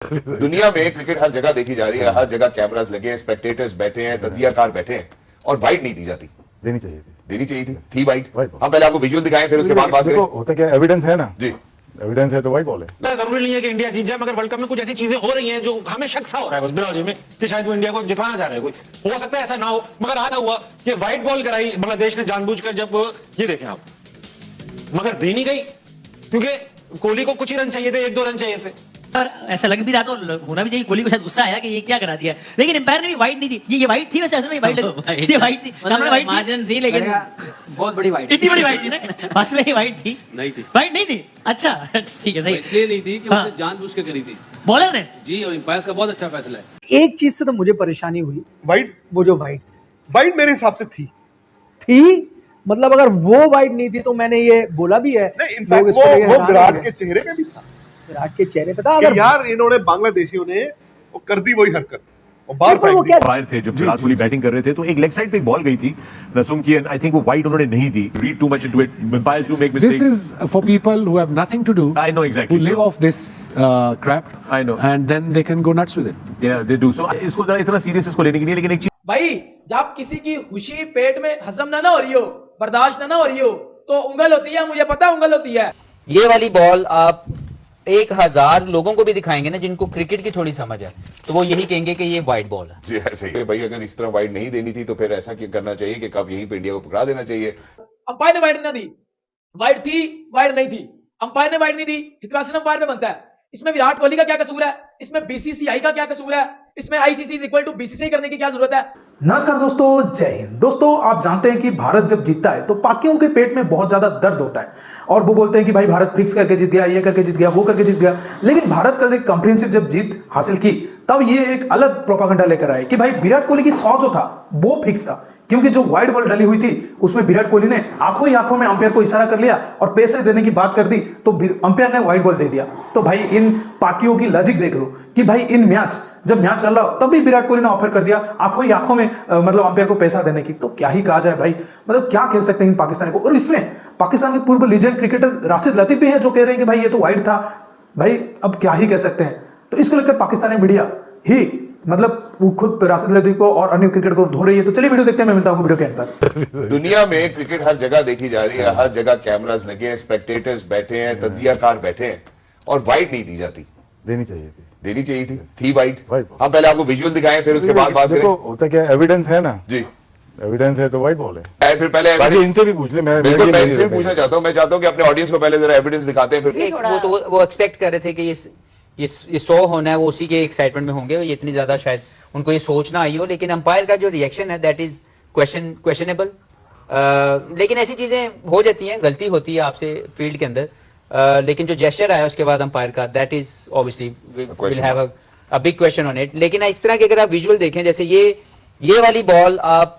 दुनिया में क्रिकेट हर जगह देखी जा रही है, हर जगह कैमरास लगे हैं, स्पेक्टेटर्स बैठे हैं, तजियाकार बैठे हैं, और वाइड नहीं दी जाती। देनी चाहिए थी, देनी चाहिए थी वाइड। हम पहले आपको विजुअल दिखाएं, फिर उसके बाद बात करें। होता क्या, एविडेंस है ना जी, एविडेंस है तो वाइट बॉल है। जरूरी नहीं है कि इंडिया जीत जाए, मगर वर्ल्ड कप में कुछ ऐसी चीजें हो रही हैं जो हमें शक सा हो रहा है बस बिलावल जी में कि शायद वो इंडिया को जितवाना चाह रहे हैं। कोई हो सकता है ऐसा ना हो, मगर ऐसा हुआ कि व्हाइट बॉल कराई बांग्लादेश ने जानबूझकर। जब ये देखें आप, मगर दी नहीं गई क्योंकि कोहली को कुछ ही रन चाहिए थे, 1-2 रन चाहिए थे। और ऐसा लग भी रहा तो होना भी चाहिए, कोहली को शायद गुस्सा आया कि ये क्या करा दिया, लेकिन एम्पायर ने भी वाइड नहीं दी। ये वाइड थी वैसे, असल में वाइड लगी, ये वाइड थी, वाइड मार्जिन थी लेकिन बहुत बड़ी वाइड, इतनी बड़ी वाइड थी ना, बस में ही वाइड थी, नहीं थी, वाइड नहीं थी। अच्छा ठीक है, सही। इसलिए नहीं थी कि हाँ। उसने जानबूझ के करी थी बॉलर ने जी, और एम्पायर्स का बहुत अच्छा फैसला है। एक चीज से तो मुझे परेशानी हुई, वाइड वो जो वाइड मेरे हिसाब से थी। मतलब अगर वो वाइड नहीं थी तो मैंने ये बोला भी है। नहीं, इनफैक्ट वो विराट के चेहरे पे भी था, विराट के चेहरे पे था। कि अगर यार इन्होंने बांग्लादेशियों ने वो कर दी वही हरकत, और बार पर वो क्या फायर थे जब विराट कोहली बैटिंग कर रहे थे, तो एक लेग साइड पे एक बॉल गई थी नसूम की, आई थिंक वो वाइड उन्होंने नहीं दी। Read too much into it, umpires do make This mistakes. is for people who have nothing to do. I know exactly. Who live So- off this crap. I know. And then they can go nuts with it. Yeah, they do. So इसको जरा इतना serious इसको लेने की नहीं, लेकिन एक चीज भाई जब किसी की खुशी पेट में हजम ना हो रही हो, बर्दाश्त ना हो रही हो, तो उंगल होती है, मुझे पता उंगल होती है। ये वाली बॉल आप 1000 लोगों को भी दिखाएंगे ना जिनको क्रिकेट की थोड़ी समझ है, तो वो यही कहेंगे कि ये वाइड बॉल है। जी ऐसे ही भाई, अगर इस तरह वाइड नहीं देनी थी तो फिर ऐसा क्यों करना चाहिए कि कब यहीं पे इंडिया को पकड़ा देना चाहिए। अंपायर ने वाइड ना दी, वाइड थी वाइड नहीं थी, अंपायर ने वाइड नहीं दी, हितवासन अंपायर पे बनता है। इसमें विराट कोहली का क्या कसूर है, इसमें बीसीसीआई का क्या कसूर है, इसमें ICC is equal to BCCI करने की क्या जरूरत है। नमस्कार दोस्तों, जय हिंद। दोस्तों आप जानते हैं कि भारत जब जीतता है तो पाकियों के पेट में बहुत ज्यादा दर्द होता है और वो बोलते हैं कि भाई भारत फिक्स करके जीत गया, ये करके जीत गया, वो करके जीत गया। लेकिन भारत कल एक कंप्रिहेंसिव जब जीत हासिल की तब ये एक अलग प्रोपागेंडा लेकर आए कि भाई विराट कोहली की 100 जो था वो फिक्स था, क्योंकि जो वाइड बॉल डली हुई थी उसमें विराट कोहली ने आंखों ही आंखों में अंपायर को इशारा कर लिया और पैसे देने की बात कर दी, तो अंपायर ने वाइड बॉल दे दिया। तो भाई इन पाकियों की लॉजिक देख लो कि भाई इन जब मैच चल रहा हो तब भी विराट कोहली ने ऑफर कर दिया आंखों ही आंखों में मतलब अंपायर को पैसा देने की। तो क्या ही कहा जाए भाई, मतलब क्या कह सकते हैं इन पाकिस्तानी को। और इसमें पाकिस्तान के पूर्व लीजेंड क्रिकेटर राशिद लतीफ भी हैं जो कह रहे हैं कि भाई ये तो वाइड था। भाई अब क्या ही कह सकते हैं। तो इसको लेकर पाकिस्तानी मीडिया ही मतलब वो खुद राशिद लतीफ को और अन्य क्रिकेटर को धो रही है। तो चलिए वीडियो देखते हैं, मैं मिलता हूं वीडियो के एंड पर। दुनिया में क्रिकेट हर जगह देखी जा रही है, हर जगह कैमरास लगे हैं, स्पेक्टेटर्स बैठे हैं, तजियाकार बैठे हैं, और वाइड नहीं दी जाती। देनी चाहिए थी, देनी चाहिए थी वाइड। White. हम पहले आपको विजुअल दिखाएं, फिर उसके बाद बात देखो करें। होता क्या, एविडेंस है ना जी, एविडेंस है तो वाइट बॉल है। फिर पहले बाकी इनसे भी पूछ ले, मैं बिल्कुल मैं इनसे भी पूछना चाहता हूं। मैं चाहता हूं कि अपने ऑडियंस को पहले जरा एविडेंस दिखाते हैं, फिर वो एक्सपेक्ट कर रहे थे कि ये 100 होना है, वो उसी के एक्साइटमेंट में होंगे, ये इतनी ज्यादा शायद उनको ये सोच ना आई हो। लेकिन अंपायर का जो रिएक्शन है दैट इज क्वेश्चनेबल। लेकिन ऐसी चीजें हो जाती हैं, गलती होती है आपसे फील्ड के अंदर। लेकिन जो जेस्चर आया उसके बाद अंपायर का, that is obviously will have a big question on it. लेकिन इस तरह के अगर आप विजुअल देखें, जैसे ये वाली बॉल आप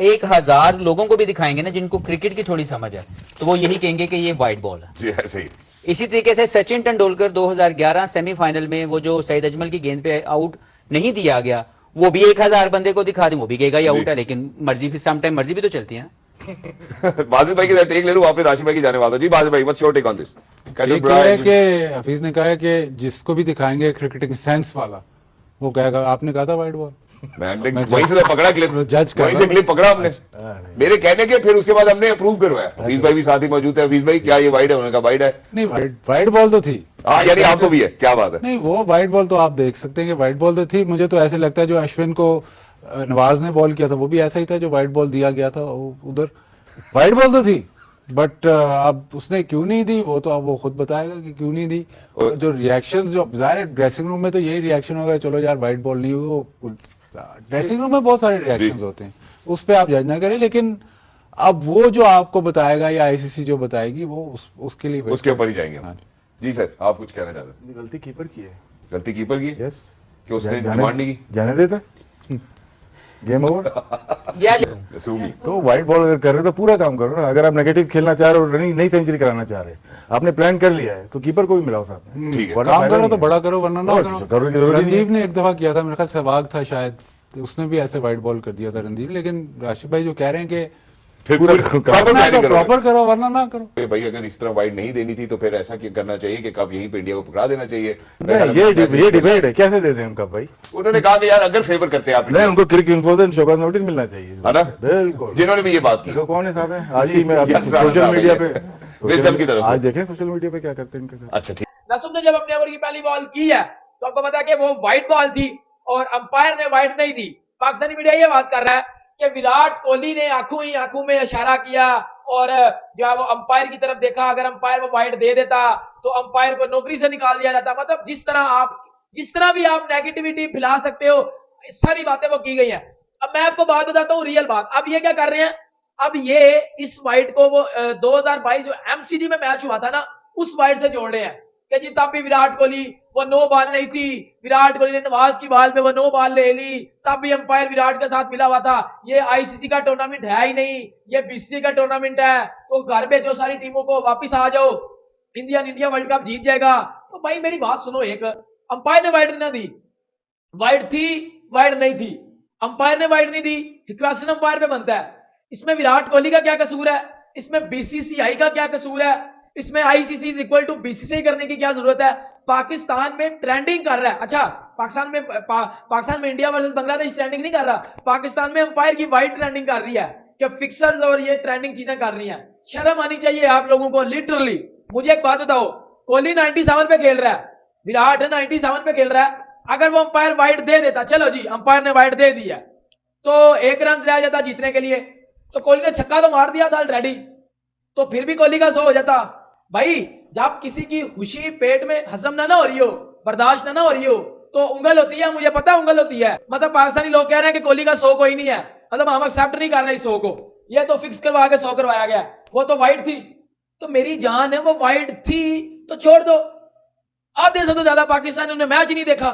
1000 लोगों को भी दिखाएंगे ना जिनको क्रिकेट की थोड़ी समझ है, तो वो यही कहेंगे कि ये वाइड बॉल है। जी ऐसे ही। इसी तरीके से सचिन तेंदुलकर 2011 सेमीफाइनल में वो जो सईद अजमल की गेंद पे आउट नहीं दिया गया, वो भी 1000 बंदे को दिखा दें, वो भी कहेगा ये आउट है। लेकिन मर्जी भी सम टाइम मर्जी भी तो चलती है ना। बाजिद भाई की टेक ले लूं, वापस राशिद भाई की जाने वाला हूं। जी बाजिद भाई, what's your take on this? एक है कि हफीज ने कहा है कि जिसको भी दिखाएंगे क्रिकेटिंग सेंस वाला वो कहेगा आपने कहा था वाइड बॉल। मैंने वहीं से पकड़ा क्लिप, जज कर वहीं से क्लिप पकड़ा हमने मेरे कहने के, फिर उसके बाद हमने अप्रूव करवाया। हफीज भाई भी साथ ही मौजूद है। हफीज भाई क्या ये वाइड है? उन्होंने कहा वाइड है। नहीं, वाइड बॉल तो थी। हाँ यानी आपको भी है, क्या बात है। नहीं, वो वाइड बॉल तो आप देख सकते हैं कि वाइड बॉल तो थी। मुझे तो ऐसे लगता है जो अश्विन को नवाज ने बॉल किया था वो भी ऐसा ही था, जो वाइड बॉल दिया गया था उधर वाइड बॉल तो थी। बट अब उसने क्यों नहीं दी वो तो अब वो खुद बताएगा कि क्यों नहीं दी। और जो रिएक्शंस जो जाहिर है ड्रेसिंग रूम में तो यही रिएक्शन होगा, चलो यार वाइड बॉल नहीं हुई। वो ड्रेसिंग रूम में बहुत सारे रिएक्शंस होते हैं, उस पर आप जज ना करें। लेकिन अब वो जो आपको बताएगा या आईसीसी जो बताएगी वो उसके लिए उसके ऊपर ही जाएंगे। जी सर, आप कुछ कहना चाहते हैं? गलती कीपर की है। गलती कीपर की? यस, कि उसने डिमांड नहीं की, जाने देता गेम ओवर। तो वाइट बॉल अगर कर रहे हो तो पूरा काम करो ना। अगर आप नेगेटिव खेलना चाह रहे हो, रनिंग नहीं सेंचुरी कराना चाह रहे, आपने प्लान कर लिया है तो कीपर को भी मिलाओ साथ में। ठीक है, काम करो तो बड़ा करो, वरना ना करो। जरूरी रणदीप ने एक दफा किया था, मेरे ख्याल सहवाग था शायद, उसने भी ऐसे वाइट बॉल कर दिया था रणदीप। लेकिन राशिद भाई जो कह रहे हैं कि फिर पूरा proper करो। planning करो। प्रॉपर करो वरना ना करो। ए भाई अगर इस तरह वाइड नहीं देनी थी तो फिर ऐसा क्यों करना चाहिए कि कब यहीं पे इंडिया को पकड़ा देना चाहिए? नहीं, ये डिबेट है, कैसे देते हैं उनका भाई? उन्होंने कहा कि यार अगर फेवर करते हैं आप नहीं, उनको क्रिक इन्फोर्स शोकॉज नोटिस मिलना चाहिए इस है ना? बात पे। बिल्कुल। जिन्होंने भी ये बात की देखो कौन है साहब है, आज ही मैं यस, राणा सोशल साहब मीडिया है। पे विजडम की तरफ से। आज देखें सोशल मीडिया पे क्या करते हैं इनके साथ। अच्छा ठीक। नसुम ने जब अपने ओवर की पहली बॉल की है तो आपको पता है कि वो व्हाइट बॉल थी और अंपायर ने व्हाइट नहीं दी। पाकिस्तानी मीडिया ये बात कर रहा है कि विराट कोहली ने आंखों में इशारा किया और जो है वो अंपायर की तरफ देखा, अगर अंपायर वो व्हाइट दे देता तो अंपायर को नौकरी से निकाल दिया जाता। मतलब जिस तरह भी आप नेगेटिविटी फैला सकते हो, सारी बातें वो की गई हैं। अब मैं आपको बात बताता हूँ, रियल बात। अब ये क्या कर रहे हैं, अब ये इस व्हाइट को वो 2022 जो एमसीडी में मैच हुआ था ना, उस व्हाइट से जोड़ रहे हैं कि जी तब भी विराट कोहली वो नो बॉल नहीं थी, विराट कोहली ने नवाज की बॉल में वो नो बॉल ले ली, तब भी अंपायर विराट के साथ मिला हुआ था। ये आईसीसी का टूर्नामेंट है ही नहीं, ये बीसीसी का टूर्नामेंट है, तो घर पे जो सारी टीमों को वापिस आ जाओ, इंडिया वर्ल्ड कप जीत जाएगा। तो भाई मेरी बात सुनो, एक अंपायर ने वाइड नहीं दी, वाइड थी वाइड नहीं थी, अंपायर ने वाइड नहीं दी, क्वेश्चन अंपायर पे बनता है। इसमें विराट कोहली का क्या कसूर है, इसमें बीसीसीआई का क्या कसूर है, इसमें ICC is equal to BCCI करने की क्या जरूरत है? पाकिस्तान में ट्रेंडिंग कर रहा है। अच्छा, पाकिस्तान में इंडिया वर्सेस बांग्लादेश ट्रेंडिंग नहीं कर रहा, पाकिस्तान में अंपायर की वाइड ट्रेंडिंग कर रही है कि फिक्सर्स और ये ट्रेंडिंग चीजें कर रही हैं। शर्म आनी चाहिए आप लोगों को, लिटरली। मुझे एक बात बताओ, कोहली 97 पे खेल रहा है, विराट 97 पे खेल रहा है, अगर वो अंपायर वाइड दे देता, चलो जी अंपायर ने वाइड दे दिया तो 1 रन रह जाता जीतने के लिए, तो कोहली ने छक्का तो मार दिया था ऑलरेडी, तो फिर भी कोहली का 100 हो जाता। भाई जब किसी की खुशी पेट में हजम ना हो रही हो, बर्दाश्त ना हो रही हो, तो उंगल होती है, मुझे पता उंगल होती है। मतलब पाकिस्तानी लोग कह रहे हैं कि कोहली का 100 कोई नहीं है, मतलब हम एक्सेप्ट नहीं कर रहे इस 100 को, ये तो फिक्स करवा के 100 करवाया गया, वो तो वाइड थी। तो मेरी जान है, वो वाइड थी तो छोड़ दो। आधे से तो ज्यादा पाकिस्तानियों ने मैच ही नहीं देखा।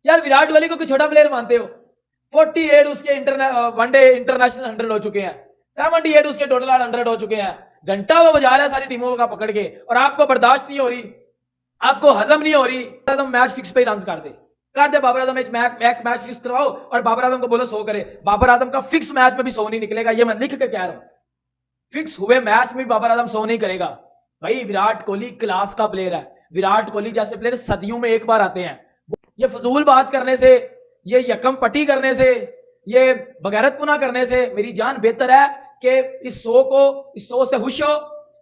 यार विराट कोहली को कोई छोटा प्लेयर मानते हो? 48 उसके वनडे इंटरनेशनल 100 हो चुके हैं, 78 उसके टोटल 100 हो चुके हैं, घंटा वो बजा रहा है सारी टीमों का पकड़ के, और आपको बर्दाश्त नहीं हो रही, आपको हजम नहीं हो रही, तो मैच फिक्स पे ही रन कर दे बाबर आजम, एक मैच फिक्स करवाओ और बाबर आजम को बोलो 100 करे। बाबर आजम का फिक्स मैच में भी 100 नहीं निकलेगा, ये मैं लिख के कह रहा हूं। फिक्स हुए मैच में बाबर आजम 100 नहीं करेगा। भाई विराट कोहली क्लास का प्लेयर है, विराट कोहली जैसे प्लेयर सदियों में एक बार आते हैं। ये फजूल बात करने से, ये यकम पट्टी करने से, ये बगैरतपुना करने से मेरी जान बेहतर है कि इस शो से खुश हो,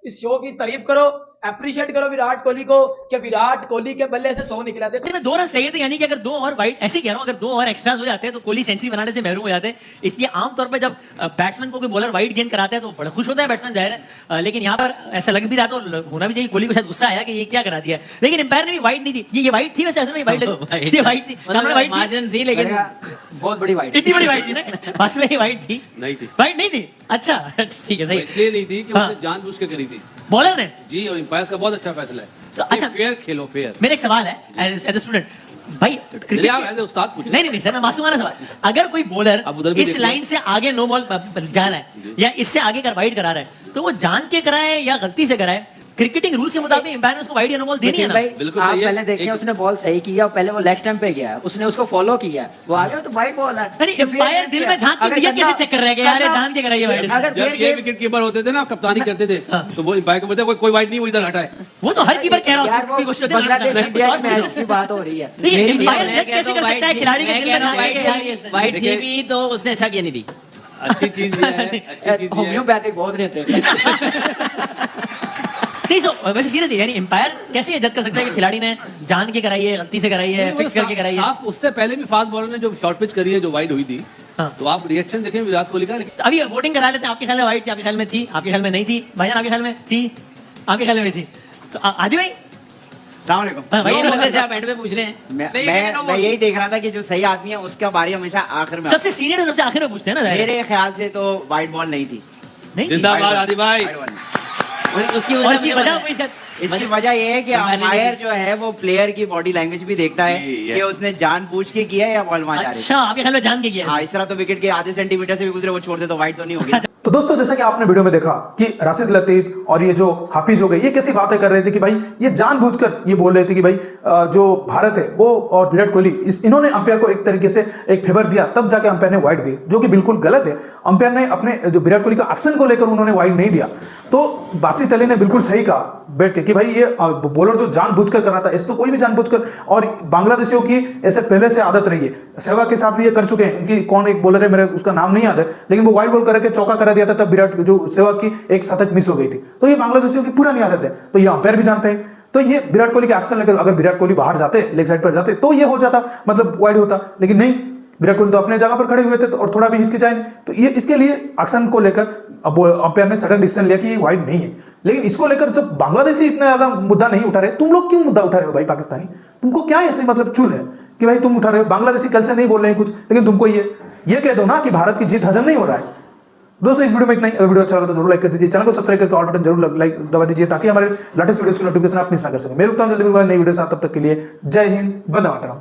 इस शो की तारीफ करो, अप्रिशिएट करो विराट कोहली को कि विराट कोहली के बल्ले से 100 निकला। देखो 2 रन चाहिए थे, यानी कि अगर 2 और वाइड, ऐसे कह रहा हूं, अगर 2 और एक्स्ट्रा हो जाते हैं तो कोहली सेंचुरी बनाने से महरूम हो जाते हैं। इसलिए आमतौर पर जब बैट्समैन को कोई बॉलर वाइड गेंद कराता है तो बड़ा खुश होता है बैट्समैन, जाहिर है। लेकिन यहाँ पर ऐसा लग भी रहा तो होना भी चाहिए, कोहली को शायद गुस्सा आया कि ये क्या करा दिया, लेकिन एम्पायर ने भी वाइड नहीं दी। ये वाइड थी वैसे, असल में वाइड ये वाइड थी, मार्जिन थी, लेकिन बहुत बड़ी वाइड, इतनी बड़ी वाइड थी ना, बस में ही वाइड थी, वाइड नहीं थी। अच्छा ठीक है, सही। इसलिए नहीं थी कि उसने जानबूझ के करी थी बॉलर ने जी, और एम्पायर का बहुत अच्छा फैसला है। तो अच्छा फेयर खेलो, फेयर। मेरा एक सवाल है एज ए स्टूडेंट, भाई चलिए आप एज ए उस्ताद पूछे। नहीं सर, मैं मासूमाना सवाल, अगर कोई बॉलर अब उधर भी इस देखिए। लाइन से आगे नो बॉल जा रहा है या इससे आगे कर वाइड करा रहा है, तो वो जान के कराए या गलती से कराए, क्रिकेटिंग रूल के मुताबिक एम्पायर ने उसको वाइड या नो बॉल देनी है ना। बिल्कुल आप सही है। पहले देखिए, उसने बॉल सही किया, पहले वो लेग स्टंप पे गया, उसने उसको फॉलो किया, वो आ गया तो वाइड बॉल है। नहीं, एम्पायर दिल में झांक के नियत कैसे चेक कर रहा है कि यार ये जान के कराइए वाइड? अगर जब ये विकेट कीपर होते थे ना, कप्तानी करते थे, तो वो एम्पायर को बोलते कोई वाइड नहीं, वो इधर हटाए। वो तो हर कीपर कह रहा यार, है, कोई क्वेश्चन बांग्लादेश इंडिया के मैच की बात हो रही है। एम्पायर जज कैसे कर सकता है खिलाड़ी के दिल में झांक के यार ये वाइड थी भी तो उसने अच्छा किया नहीं दी। अच्छी चीज ये है, अच्छी चीज ये है। होम्योपैथिक बहुत रहते हैं। नहीं, वैसे सीधे थी, यानी एम्पायर कैसे जज कर सकता है कि खिलाड़ी ने जान के कराई है, गलती से कराई है, फिक्स करके कराई है? साफ, उससे पहले भी फास्ट बॉलर ने जो शॉर्ट पिच करी है, जो वाइड हुई थी, तो आप रिएक्शन देखें विराट कोहली का। तो अभी वोटिंग करा लेते हैं, आपके ख्याल में वाइड थी, आपके ख्याल में थी, आपके ख्याल में नहीं थी, भाईजान आपके ख्याल में थी, आपके ख्याल में थी, तो आदि भाई से आप एंड में पूछ रहे हैं। मैं यही देख रहा था कि जो सही आदमी है उसका बारी हमेशा आखिर में, सबसे सीनियर है, सबसे आखिर में पूछते हैं ना। मेरे ख्याल से तो वाइड बॉल नहीं थी। नहीं, जिंदाबाद आदि भाई। उसकी वजह इसकी वजह ये है कि अंपायर जो है वो प्लेयर की बॉडी लैंग्वेज भी देखता है कि उसने जानबूझ के किया है या बॉल वहां जा रही है। अच्छा, आपके ख्याल में जान के किया है? हाँ, इस तरह तो विकेट के आधे सेंटीमीटर से भी गुजरे वो छोड़ दे तो वाइड तो नहीं होगी। तो दोस्तों जैसा कि आपने वीडियो में देखा कि राशिद लतीफ और ये जो हाफिज हो गए ये कैसी बातें कर रहे थे कि भाई ये जानबूझकर ये बोल रहे थे कि भाई जो भारत है वो और विराट कोहली इन्होंने अंपायर को एक तरीके से एक फेवर दिया, तब जाके अंपायर ने वाइड दी, जो कि बिल्कुल गलत है। अंपायर ने अपने जो विराट कोहली का एक्शन को लेकर उन्होंने वाइड नहीं दिया। तो बासित अली ने बिल्कुल सही कहा बैठ के कि भाई ये बॉलर जो जानबूझकर कर रहा था, इस तो कोई भी जानबूझकर, और बांग्लादेशियों की ऐसे पहले से आदत रही है, सहवाग के साथ भी ये कर चुके हैं। इनकी कौन एक बॉलर है, मेरे उसका नाम नहीं याद है, लेकिन वो वाइड बॉल करके चौका करा दिया था, तब विराट जो सहवाग की एक शतक मिस हो गई थी। तो ये बांग्लादेशियों की पुरानी आदत है, तो ये अंपायर भी जानते हैं। तो ये विराट कोहली के एक्शन लेकर अगर विराट कोहली बाहर जाते, लेग साइड पर जाते, तो ये हो जाता, मतलब वाइड होता, लेकिन नहीं, विराट कोहली तो अपने जगह पर खड़े हुए थे और थोड़ा भी हिचकिचाए नहीं। तो ये इसके लिए एक्शन को लेकर अंपायर ने सडन डिसीजन लिया कि ये वाइड नहीं है। लेकिन इसको लेकर जब बांग्लादेशी इतना ज्यादा मुद्दा नहीं उठा रहे, तुम लोग क्यों मुद्दा उठा रहे हो भाई पाकिस्तानी? तुमको क्या ऐसे मतलब चुल है कि भाई तुम उठा रहे हो? बांग्लादेशी कल से नहीं बोल रहे हैं कुछ, लेकिन तुमको ये कह दो ना कि भारत की जीत हजम नहीं हो रहा है। दोस्तों इस वीडियो में इतना ही। अगर वीडियो अच्छा लगा तो जरूर लाइक कर दीजिए, चैनल को सब्सक्राइब करके ऑल बटन जरूर लाइक दबा दीजिए ताकि हमारे लेटेस्ट वीडियोस की नोटिफिकेशन आप मिस ना कर सकें। मेरे उत्तम जल्दी नई वीडियो साथ, तब तक के लिए जय हिंद, वंदे मातरम।